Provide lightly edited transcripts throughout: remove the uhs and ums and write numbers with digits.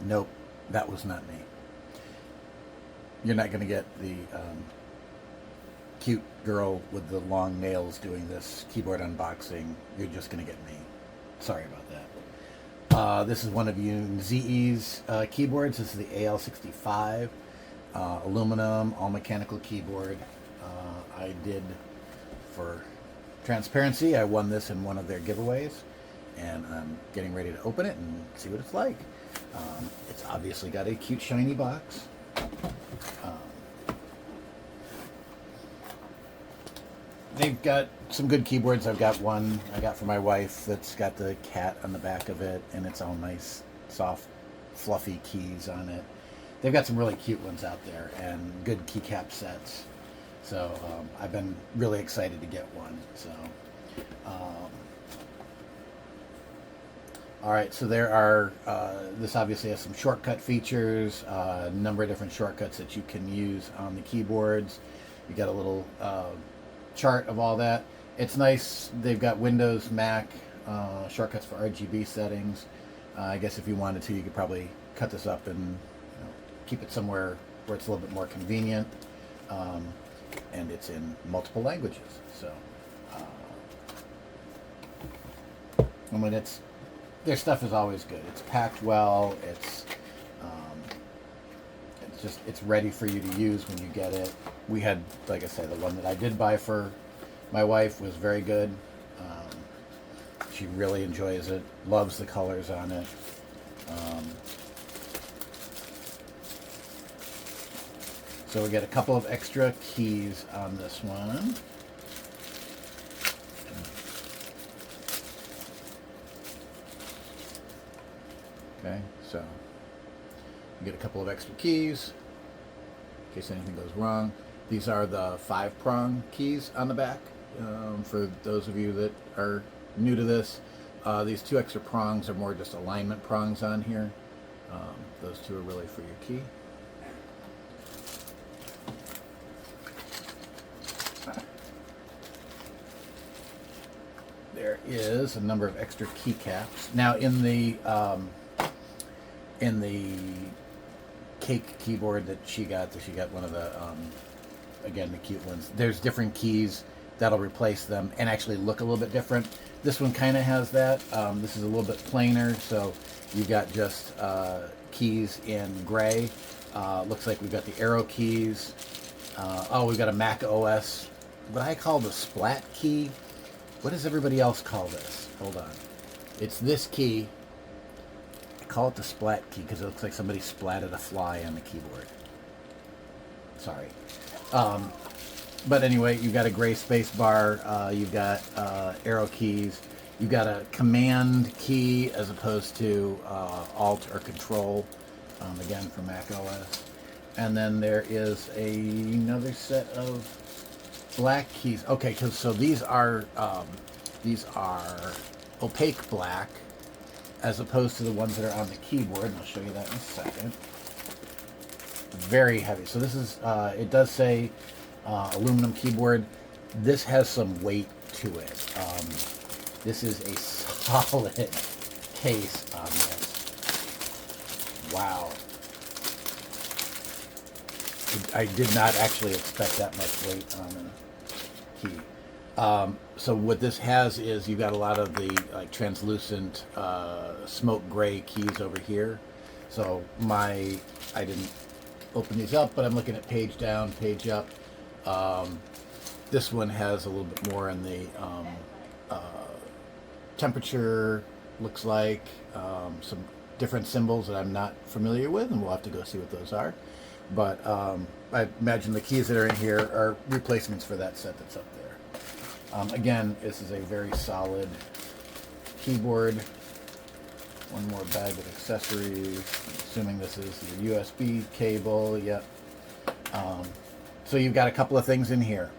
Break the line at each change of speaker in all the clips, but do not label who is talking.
Nope, that was not me. You're not going to get the cute girl with the long nails doing this keyboard unboxing. You're just going to get me. Sorry about that. This is one of Yunzii's keyboards. This is the AL65 aluminum all mechanical keyboard. I did, for transparency, I won this in one of their giveaways, and I'm getting ready to open it and see what it's like. It's obviously got a cute shiny box. They've got some good keyboards. I've got one I got for my wife that's got the cat on the back of it, and it's all nice, soft, fluffy keys on it. They've got some really cute ones out there and good keycap sets. So I've been really excited to get one. So, all right. So there are. This obviously has some shortcut features. A number of different shortcuts that you can use on the keyboards. You got a little chart of all that. It's nice. They've got Windows, Mac shortcuts for RGB settings. I guess if you wanted to, you could probably cut this up and keep it somewhere where it's a little bit more convenient. And it's in multiple languages. So, I mean, their stuff is always good. It's packed well. It's ready for you to use when you get it. We had, like I said, the one that I did buy for my wife was very good. She really enjoys it, loves the colors on it. So we get a couple of extra keys on this one. Okay, so you get a couple of extra keys in case anything goes wrong. These are the 5-prong keys on the back. For those of you that are new to this, these 2 extra prongs are more just alignment prongs on here. Those 2 are really for your key. There is a number of extra keycaps. Now in the cake keyboard that she got one of the again, the cute ones. There's different keys that'll replace them and actually look a little bit different. This one kind of has that. This is a little bit plainer, so you've got just keys in gray. Looks like we've got the arrow keys. We've got a Mac OS, what I call the splat key. What does everybody else call this? Hold on. It's this key. I call it the splat key because it looks like somebody splatted a fly on the keyboard. Sorry. But anyway, you've got a gray space bar. You've got arrow keys. You've got a command key as opposed to Alt or Control, again for Mac OS. And then there is another set of black keys. Okay, so these are opaque black as opposed to the ones that are on the keyboard. And I'll show you that in a second. Very heavy. So this is it does say aluminum keyboard. This has some weight to it. This is a solid case on this. Wow. I did not actually expect that much weight on a key. So what this has is you've got a lot of the translucent smoke gray keys over here. So I didn't open these up, but I'm looking at page down, page up. This one has a little bit more in the temperature, looks like some different symbols that I'm not familiar with, and we'll have to go see what those are. But I imagine the keys that are in here are replacements for that set that's up there. Again, this is a very solid keyboard. One more bag of accessories. Assuming this is your USB cable. Yep. So you've got a couple of things in here.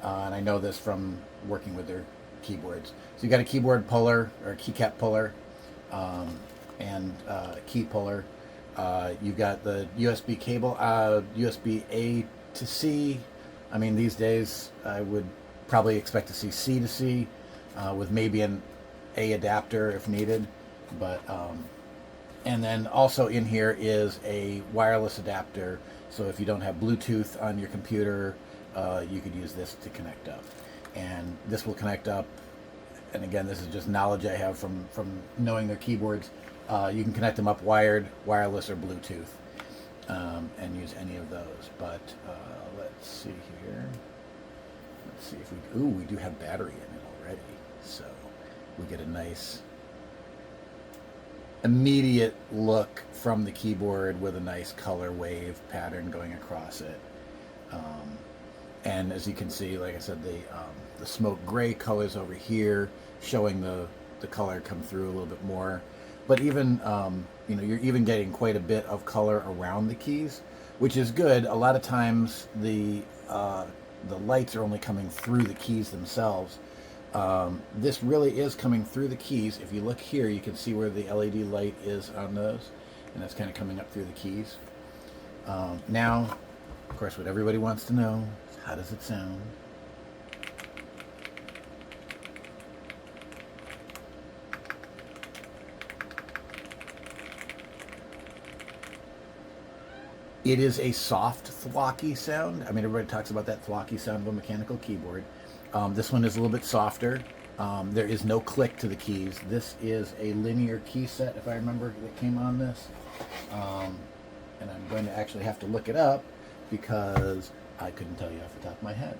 And I know this from working with their keyboards. So you've got a keyboard puller, or keycap puller, and key puller. You've got the USB cable, USB A to C. I mean, these days I would probably expect to see C to C with maybe an A adapter if needed. But And then also in here is a wireless adapter. So if you don't have Bluetooth on your computer, you could use this to connect up. And this will connect up. And again, this is just knowledge I have from knowing their keyboards. You can connect them up wired, wireless, or Bluetooth, and use any of those. But let's see here. Let's see if we... Ooh, we do have battery in it already. So we get a nice immediate look from the keyboard with a nice color wave pattern going across it. And as you can see, like I said, the smoke gray colors over here, showing the color come through a little bit more. But even, you know, you're even getting quite a bit of color around the keys, which is good. A lot of times the lights are only coming through the keys themselves. This really is coming through the keys. If you look here, you can see where the LED light is on those, and that's kind of coming up through the keys. Now, of course, what everybody wants to know is, how does it sound? It is a soft, thwacky sound. I mean, everybody talks about that thwacky sound of a mechanical keyboard. This one is a little bit softer. There is no click to the keys. This is a linear key set, if I remember, that came on this. And I'm going to actually have to look it up because I couldn't tell you off the top of my head.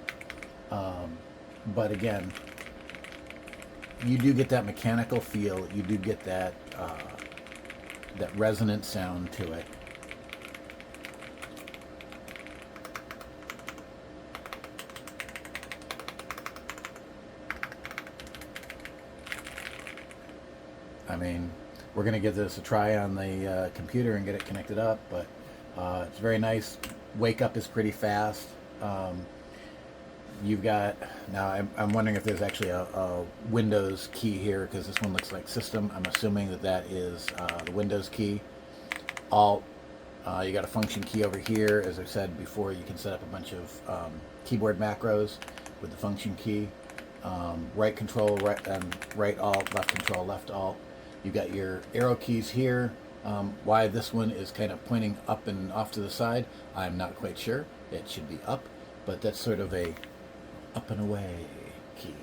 But again, you do get that mechanical feel. You do get that that resonant sound to it. I mean, we're going to give this a try on the computer and get it connected up, but it's very nice. Wake up is pretty fast. You've got, now I'm wondering if there's actually a Windows key here, because this one looks like system. I'm assuming that that is the Windows key. Alt, you got a function key over here. As I said before, you can set up a bunch of keyboard macros with the function key. Right control, right alt, left control, left alt. You've got your arrow keys here. Why this one is kind of pointing up and off to the side, I'm not quite sure. It should be up, but that's sort of a up and away key.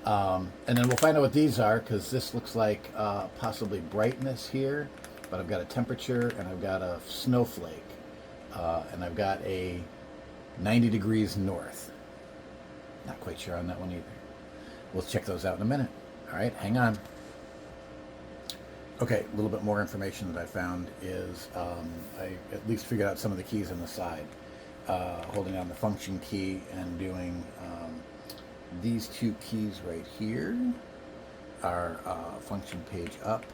And then we'll find out what these are, because this looks like possibly brightness here, but I've got a temperature and I've got a snowflake, and I've got a 90 degrees north. Not quite sure on that one either. We'll check those out in a minute. All right, hang on. Okay, a little bit more information that I found is I at least figured out some of the keys on the side. Holding on the function key and doing these two keys right here are function page up,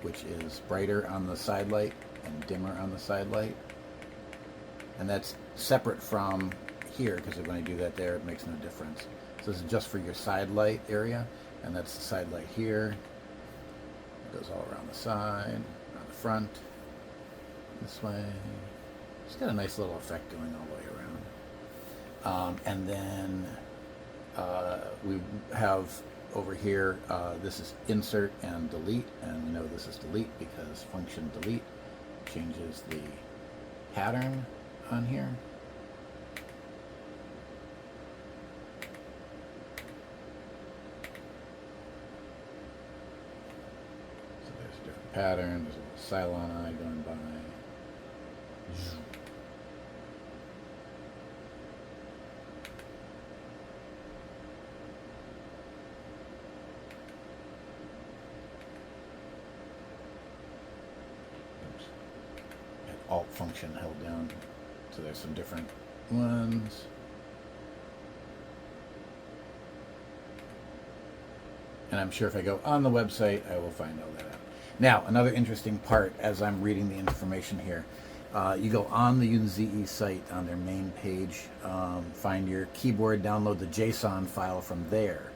which is brighter on the side light and dimmer on the side light. And that's separate from here, because when I do that there, it makes no difference. So this is just for your side light area, and that's the side light here. It goes all around the side, around the front, this way. It's got a nice little effect going all the way around. And then we have over here, this is insert and delete, and we know this is delete because function delete changes the pattern on here. Pattern, there's a little Cylon eye going by. Oops. Got Alt function held down, so there's some different ones. And I'm sure if I go on the website, I will find all that out. Now, another interesting part as I'm reading the information here, you go on the Yunzii site on their main page, find your keyboard, download the JSON file from there,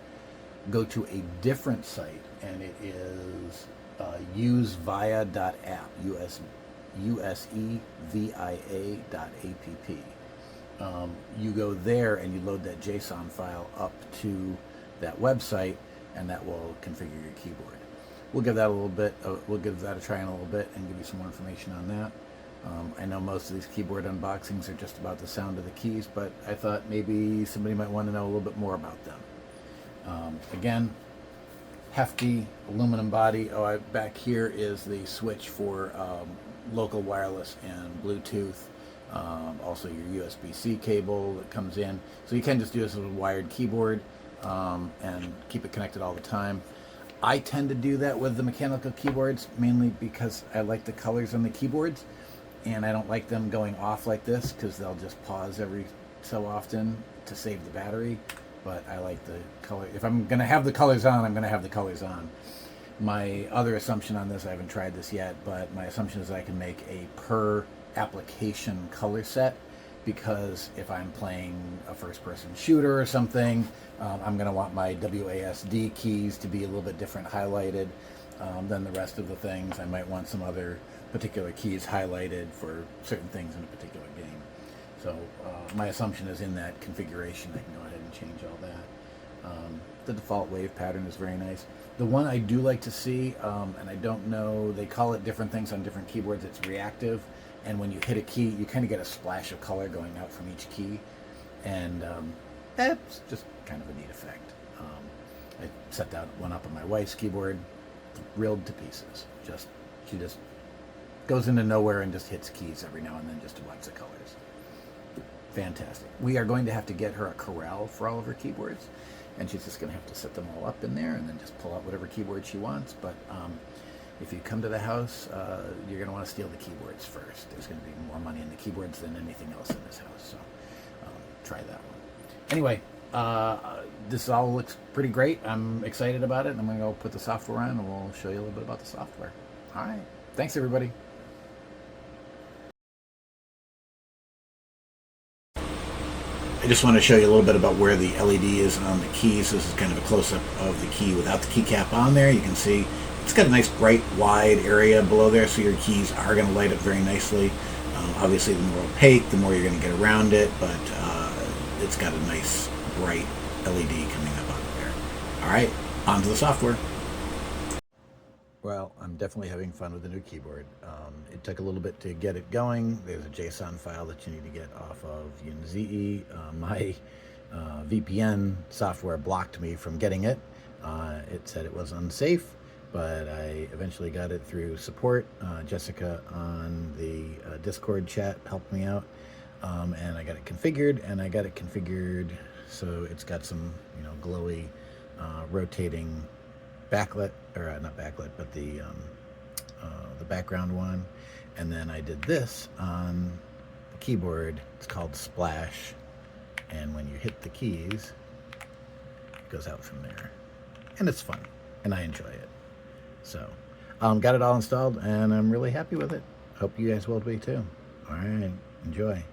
go to a different site, and it is usevia.app, usevia.app. You go there and you load that JSON file up to that website, and that will configure your keyboard. we'll give that a little bit. We'll give that a try in a little bit and give you some more information on that. I know most of these keyboard unboxings are just about the sound of the keys, but I thought maybe somebody might want to know a little bit more about them. Again, hefty aluminum body. Back here is the switch for local wireless and Bluetooth. Also your USB-C cable that comes in. So you can just do this with a wired keyboard and keep it connected all the time. I tend to do that with the mechanical keyboards, mainly because I like the colors on the keyboards, and I don't like them going off like this because they'll just pause every so often to save the battery. But I like the color. If I'm going to have the colors on, I'm going to have the colors on. My other assumption on this, I haven't tried this yet, but my assumption is I can make a per application color set, because if I'm playing a first-person shooter or something, I'm going to want my WASD keys to be a little bit different highlighted than the rest of the things. I might want some other particular keys highlighted for certain things in a particular game. So my assumption is in that configuration I can go ahead and change all that. The default wave pattern is very nice. The one I do like to see, and I don't know, they call it different things on different keyboards, it's reactive. And when you hit a key, you kind of get a splash of color going out from each key. And that's just kind of a neat effect. I set that one up on my wife's keyboard, thrilled to pieces. She just goes into nowhere and just hits keys every now and then just to watch the colors. Fantastic. We are going to have to get her a corral for all of her keyboards, and she's just going to have to set them all up in there and then just pull out whatever keyboard she wants. But if you come to the house, you're going to want to steal the keyboards first. There's going to be more money in the keyboards than anything else in this house, so try that one. Anyway, this all looks pretty great. I'm excited about it, and I'm going to go put the software on, and we'll show you a little bit about the software. All right. Thanks, everybody. I just want to show you a little bit about where the LED is on the keys. This is kind of a close-up of the key without the keycap on there. You can see it's got a nice bright wide area below there, so your keys are going to light up very nicely. Obviously the more opaque, the more you're going to get around it, but it's got a nice bright LED coming up on there. Alright, on to the software. Well, I'm definitely having fun with the new keyboard. It took a little bit to get it going. There's a JSON file that you need to get off of Yunzii. My VPN software blocked me from getting it. It said it was unsafe, but I eventually got it through support. Jessica on the Discord chat helped me out, and I got it configured, so it's got some, glowy, rotating backlit, or not backlit, but the background one. And then I did this on the keyboard. It's called Splash, and when you hit the keys, it goes out from there, and it's fun, and I enjoy it. So got it all installed, and I'm really happy with it. Hope you guys will be too. All right, enjoy.